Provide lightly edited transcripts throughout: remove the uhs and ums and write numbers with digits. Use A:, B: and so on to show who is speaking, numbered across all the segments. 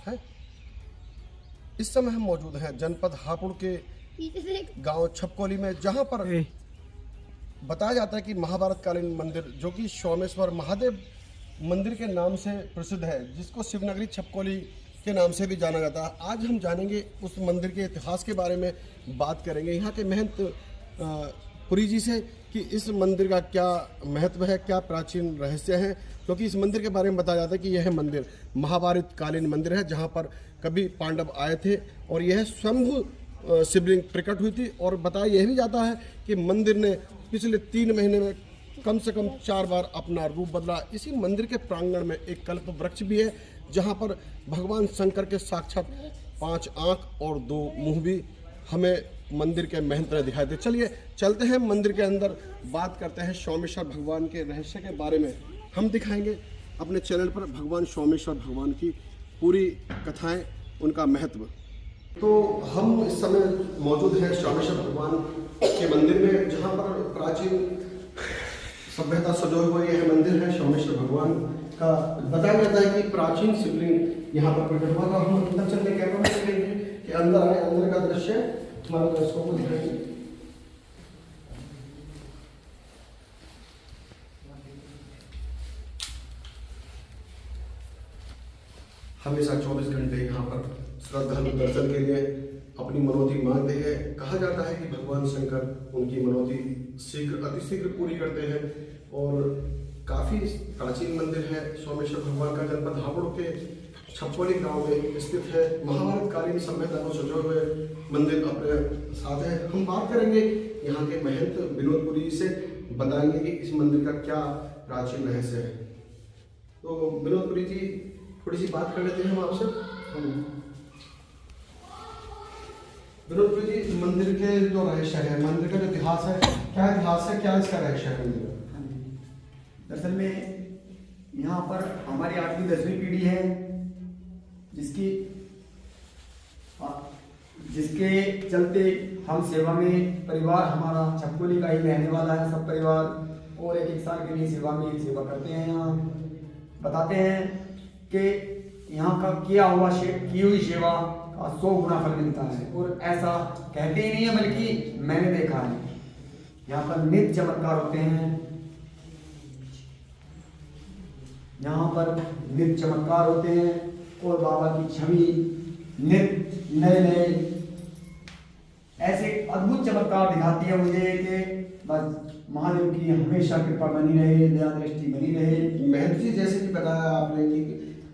A: है। इस समय हम मौजूद हैं जनपद हापुड़ के गांव छपकोली में, जहां पर बताया जाता है कि महाभारत कालीन मंदिर जो कि सोमेश्वर महादेव मंदिर के नाम से प्रसिद्ध है, जिसको शिवनगरी छपकोली के नाम से भी जाना जाता है। आज हम जानेंगे उस मंदिर के इतिहास के बारे में, बात करेंगे यहाँ के महंत पुरी जी से कि इस मंदिर का क्या महत्व है, क्या प्राचीन रहस्य है। क्योंकि इस मंदिर के बारे में बताया जाता है कि यह मंदिर महाभारत कालीन मंदिर है, जहाँ पर कभी पांडव आए थे और यह स्वयं शिवलिंग प्रकट हुई थी। और बताया यह भी जाता है कि मंदिर ने पिछले 3 महीने में कम से कम 4 बार अपना रूप बदला। इसी मंदिर के प्रांगण में एक कल्प वृक्ष भी है, जहाँ पर भगवान शंकर के साक्षात 5 आँख और 2 मुंह भी हमें मंदिर के महंत ने दिखाई दे। चलिए चलते हैं मंदिर के अंदर, बात करते हैं सोमेश्वर भगवान के रहस्य के बारे में। हम दिखाएंगे अपने चैनल पर भगवान सोमेश्वर भगवान की पूरी कथाएं, उनका महत्व। तो हम इस समय मौजूद हैं सोमेश्वर भगवान के मंदिर में, जहाँ पर प्राचीन सभ्यता सजोए हुए यह मंदिर है सोमेश्वर भगवान का। बताया जाता है कि प्राचीन शिवलिंग यहाँ पर प्रकट हुआ था। हम अंदर चलते कैमरा में देखेंगे कि अंदर आए, अंदर का दृश्य हमारे दर्शकों को दिखाएंगे। हमेशा 24 घंटे यहाँ पर श्रद्धालु दर्शन के लिए अपनी मनौती मांगते हैं। कहा जाता है कि भगवान शंकर उनकी मनौती अतिशीघ्र पूरी करते हैं। और काफ़ी प्राचीन मंदिर है सोमेश्वर भगवान का। जनपद हापुड़ के छपकोली गांव में स्थित है। महाभारत कालीन सभ्यता को सजोए हुए मंदिर अपने साथ है। हम बात करेंगे यहाँ के महंत विनोदपुरी से, बताएंगे कि इस मंदिर का क्या प्राचीन रहस्य है। तो विनोदपुरी जी, थोड़ी सी बात कर लेते हैं हम आपसे। विनोदपुरी जी, मंदिर के जो रहस्य है, मंदिर का जो इतिहास है, क्या इतिहास है, क्या इसका रहस्य है मंदिर?
B: दरअसल में यहाँ पर हमारी 8वीं 10वीं पीढ़ी है, जिसके चलते हम सेवा में, परिवार हमारा छपकोली का ही रहने वाला है सब परिवार, और 1 साल के लिए सेवा करते हैं। यहाँ बताते हैं कि यहाँ का की हुई सेवा का 100 गुना फल मिलता है। और ऐसा कहते ही नहीं है, बल्कि मैंने देखा है। यहाँ पर नित्य चमत्कार होते हैं, यहाँ पर नित्य चमत्कार होते हैं। और बाबा की छवि नित्य नए ऐसे अद्भुत चमत्कार दिखाती है मुझे कि बस महादेव की हमेशा कृपा बनी रहे, दया दृष्टि बनी रहे।
A: महंत जी, जैसे कि बताया आपने कि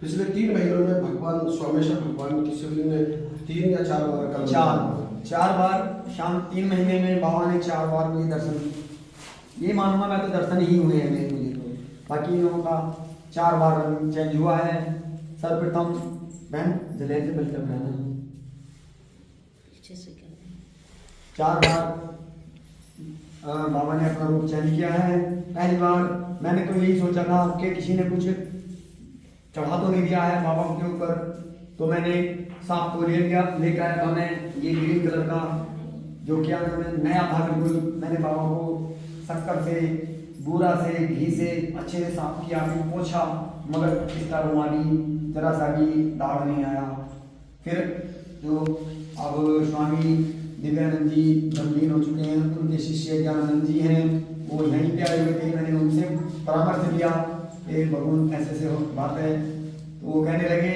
A: पिछले 3 महीनों में भगवान सोमेश्वर भगवान की शिवलिंग ने 3 या 4 बार
B: चार बार शाम 3 महीने में बाबा ने 4 बार मुझे दर्शन, ये मानूंगा मैं तो दर्शन ही हुए हैं मुझे तो। बाकी इन लोगों का 4 बार चेंज हुआ है। सर्वप्रथम बहन जलेब से बचकर बहना 4 बार बाबा ने अपना रूप चेंज किया है। पहली बार मैंने तो यही सोचा था कि किसी ने कुछ चढ़ा तो नहीं दिया है बाबा के ऊपर, तो मैंने सांप को लेकर आया था मैं, ये ग्रीन कलर का, जो किया मैंने नया था बिल्कुल। मैंने बाबा को शक्कर से, बूरा से, घी से अच्छे से साफ किया, फिर पोछा, मगर इसका रुमाली जरा सा भी दाग नहीं आया। फिर जो अब स्वामी दिव्यानंद जी गंभीर हो चुके हैं, उनके शिष्य ज्ञानानंद जी हैं, वो यहीं पे आए हुए थे। मैंने उनसे परामर्श लिया कि भगवान ऐसे ऐसे बात है, तो वो कहने लगे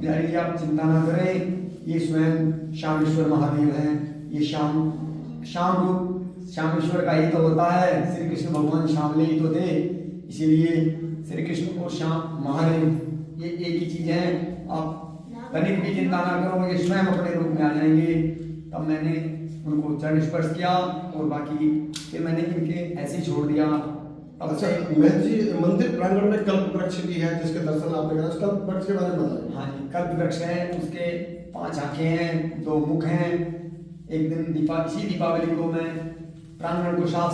B: बिहारी जी आप चिंता ना करें, ये स्वयं शामेश्वर महादेव हैं। ये शाम रूप शामेश्वर का ही तो होता है। श्री कृष्ण भगवान शामले ही तो थे, इसीलिए श्री कृष्ण और श्याम महादेव ये एक ही चीज है। आप तनिक भी चिंता ना करो, ये स्वयं अपने रूप में आ जाएंगे। तब मैंने उनको चरण स्पर्श किया और बाकी फिर मैंने इनके ऐसे ही छोड़ दिया।
A: अच्छा महंत जी, मंदिर प्रांगण में कल्प वृक्ष भी है जिसके दर्शन आपने करा, कल्प वृक्ष के बारे में बताइए।
B: हाँ जी, कल्प वृक्ष है, उसके 5 आंखें हैं, 2 मुख हैं। एक दिन दीपावली को मैं प्रांगण को साफ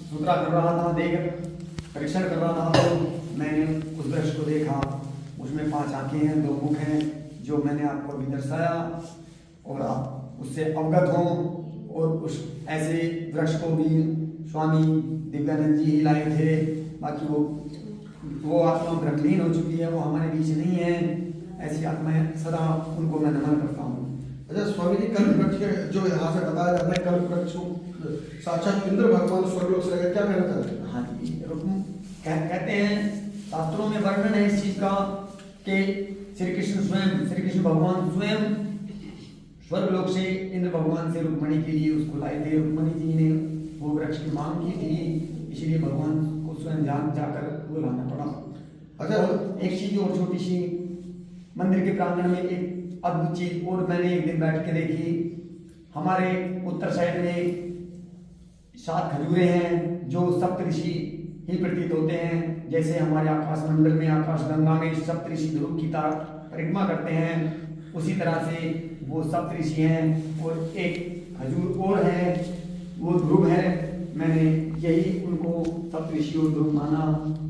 B: सुथरा कर रहा था, परीक्षण कर रहा था, तो मैंने उस वृक्ष को देखा। उसमें 5 आंखें हैं, 2 मुख हैं, जो मैंने आपको अभी दर्शाया, और आप उससे अवगत हों। और उस ऐसे वृक्ष को भी स्वामी दिव्यानंद जी ही लाए थे। बाकी वो आत्मा ब्रह्मलीन हो चुकी है, वो हमारे बीच नहीं है। ऐसी आत्माएं सदा उनको मैं नमन करता हूँ।
A: अच्छा स्वामी जी, कल्प वृक्ष के जो यहाँ से बताया जाता है, कल्प वृक्ष को साक्षात इंद्र भगवान स्वर्गलोक से लेकर, क्या कहना चाहते हैं?
B: हाँ जी, कहते हैं, शास्त्रों में वर्णन है इस चीज का कि श्री कृष्ण भगवान स्वयं स्वर्गलोक से इंद्र भगवान से रुक्मणी के लिए उसको लाए थे। रुक्मणी जी ने वो वृक्ष की मांग की थी, इसलिए भगवान को स्वयं जाकर वो लाना पड़ा।
A: अच्छा,
B: एक चीज और छोटी सी, मंदिर के प्रांगण में एक अद्भुत चीज और मैंने एक दिन बैठ के देखी। हमारे उत्तर साइड में 7 खजूरें हैं जो सप्तऋषि ही प्रतीत होते हैं। जैसे हमारे आकाश मंडल में आकाश गंगा में सप्तऋषि ध्रुव की तरह परिक्रमा करते हैं, उसी तरह से वो सप्तऋषि हैं। और एक खजूर और है, वो ध्रुव है। मैंने यही उनको सप्तऋषि और ध्रुव माना।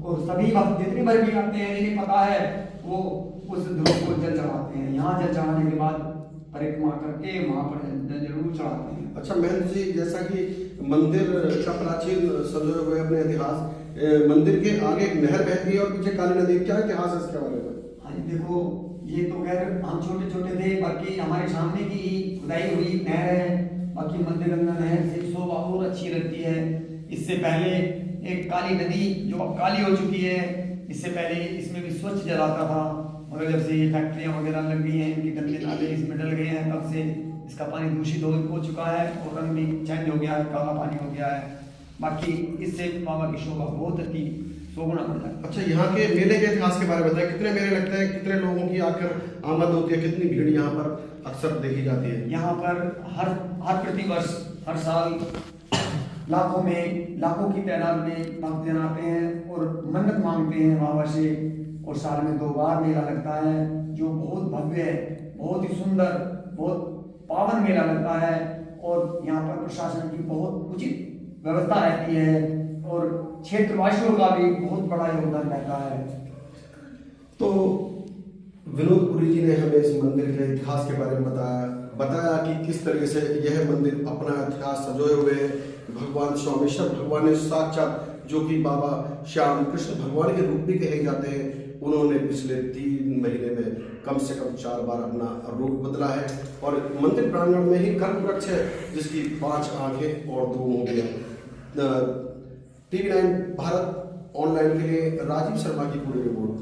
B: और सभी भक्त जितने भर भी आते हैं, जिन्हें पता है, वो उस ध्रुव को जल चढ़ाते हैं। यहाँ जल चढ़ाने के बाद परिक्रमा करके वहाँ पर जल जरूर चढ़ाते हैं।
A: अच्छा महंत जी, जैसा कि मंदिर का प्राचीन संजोए हुए अपने इतिहास, मंदिर के आगे एक नहर बहती है और पीछे काली नदी, क्या इतिहास है इसके बारे में?
B: हाँ जी, देखो ये तो खैर हम छोटे छोटे थे, बाकी हमारे सामने की खुदाई हुई नहर है। बाकी मध्य गंगा नहर से शोभा और अच्छी लगती है। इससे पहले एक काली नदी जो अब काली हो चुकी है, इससे पहले इसमें भी स्वच्छ जल आता था, मगर जब से ये फैक्ट्रियाँ वगैरह लग गई हैं, इनके गंदे नाले इसमें डल गए हैं, तब से इसका पानी दूषित हो चुका है और रंग भी चेंज हो गया है, काला पानी हो गया है। बाकी इससे बाबा की शोभा बहुत अति शोभना बढ़ जाती है।
A: अच्छा, यहाँ के मेले के इतिहास के बारे में बताएं, कितने मेले लगते हैं, कितने लोगों की आकर आमद होती है, कितनी भीड़ यहाँ पर अक्सर देखी जाती है?
B: यहाँ पर हर प्रतिवर्ष हर साल लाखों की तादाद में भक्तजन आते हैं और मन्नत मांगते हैं बाबा से। और साल में 2 बार मेला लगता है, जो बहुत भव्य है, बहुत ही सुंदर, बहुत पावन मेला लगता है। और यहाँ पर प्रशासन की बहुत उचित व्यवस्था रहती है और क्षेत्रवासियों का भी बहुत बड़ा योगदान रहता है।
A: तो विनोद पुरी जी ने हमें इस मंदिर के इतिहास के बारे में बताया कि किस तरीके से यह मंदिर अपना इतिहास संजोए हुए है। भगवान सोमेश्वर भगवान ने साक्षात, जो कि बाबा श्याम कृष्ण भगवान के रूप भी कहे जाते हैं, उन्होंने पिछले 3 महीने में कम से कम 4 बार अपना रूप बदला है। और मंदिर प्रांगण में ही कल्प वृक्ष है जिसकी 5 आंखें और 2 मुंह। TV9 भारत ऑनलाइन के लिए राजीव शर्मा की पूरी रिपोर्ट।